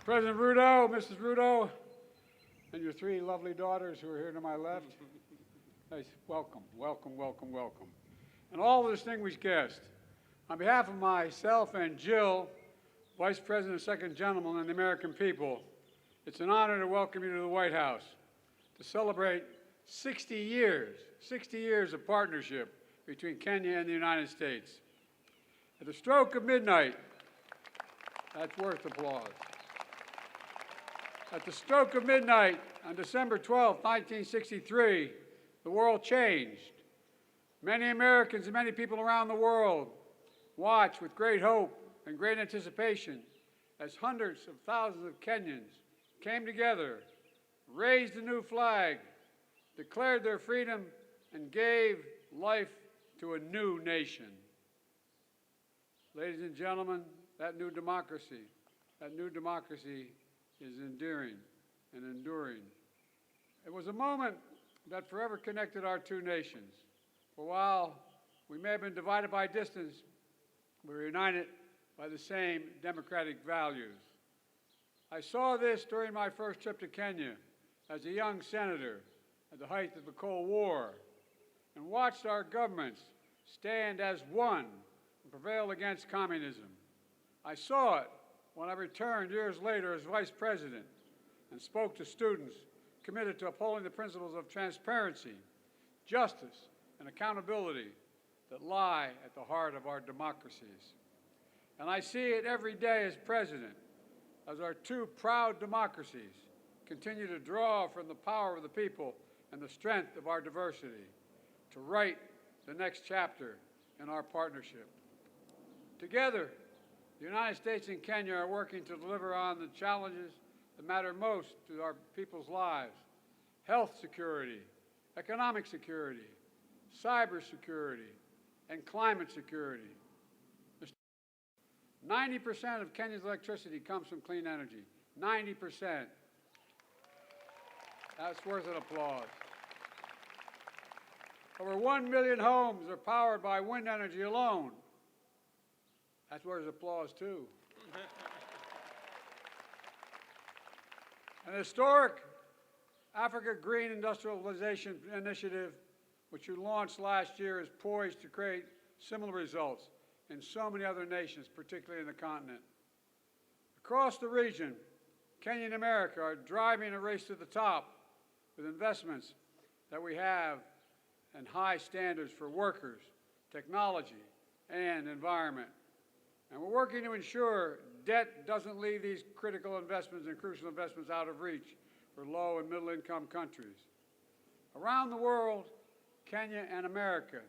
President Ruto, Mrs. Ruto, and your three lovely daughters who are here to my left. Nice. Welcome, welcome, welcome, welcome. And all the distinguished guests, on behalf of myself and Jill, Vice President and Second Gentleman, and the American people, it's an honor to welcome you to the White House to celebrate 60 years of partnership between Kenya and the United States. At the stroke of midnight, that's worth applause. At the stroke of midnight on December 12, 1963, the world changed. Many Americans and many people around the world watched with great hope and great anticipation as hundreds of thousands of Kenyans came together, raised a new flag, declared their freedom, and gave life to a new nation. Ladies and gentlemen, that new democracy is endearing and enduring. It was a moment that forever connected our two nations. For while we may have been divided by distance, we were united by the same democratic values. I saw this during my first trip to Kenya as a young senator at the height of the Cold War, and watched our governments stand as one and prevail against communism. I saw it when I returned years later as Vice President and spoke to students committed to upholding the principles of transparency, justice, and accountability that lie at the heart of our democracies. And I see it every day as President, as our two proud democracies continue to draw from the power of the people and the strength of our diversity to write the next chapter in our partnership. Together, the United States and Kenya are working to deliver on the challenges that matter most to our people's lives: health security, economic security, cyber security, and climate security. 90% of Kenya's electricity comes from clean energy. 90%. That's worth an applause. Over 1 million homes are powered by wind energy alone. That's worth applause, too. An historic Africa Green Industrialization Initiative, which you launched last year, is poised to create similar results in so many other nations, particularly in the continent. Across the region, Kenya and America are driving a race to the top with investments that we have and high standards for workers, technology, and environment. And we're working to ensure debt doesn't leave these critical investments and crucial investments out of reach for low and middle income countries. Around the world, Kenya and America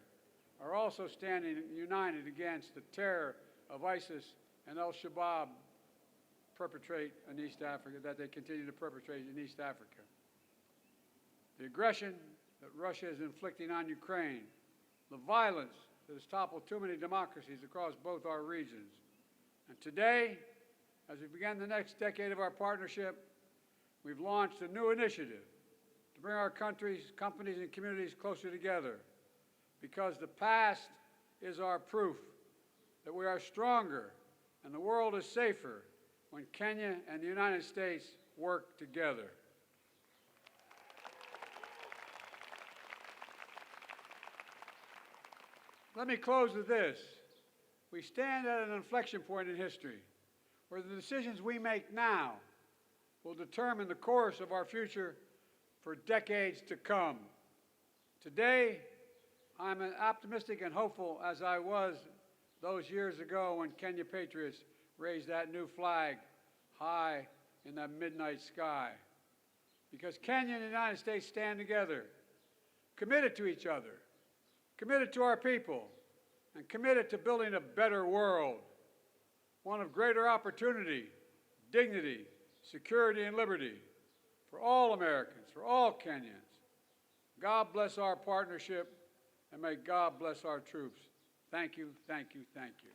are also standing united against the terror of ISIS and al-Shabaab perpetrate in East Africa, that they continue to perpetrate in East Africa. The aggression that Russia is inflicting on Ukraine, the violence that has toppled too many democracies across both our regions. And today, as we begin the next decade of our partnership, we've launched a new initiative to bring our countries, companies, and communities closer together, because the past is our proof that we are stronger and the world is safer when Kenya and the United States work together. Let me close with this. We stand at an inflection point in history where the decisions we make now will determine the course of our future for decades to come. Today, I'm as optimistic and hopeful as I was those years ago when Kenya patriots raised that new flag high in that midnight sky. Because Kenya and the United States stand together, committed to each other, committed to our people, and committed to building a better world, one of greater opportunity, dignity, security, and liberty for all Americans, for all Kenyans. God bless our partnership, and may God bless our troops. Thank you, thank you, thank you.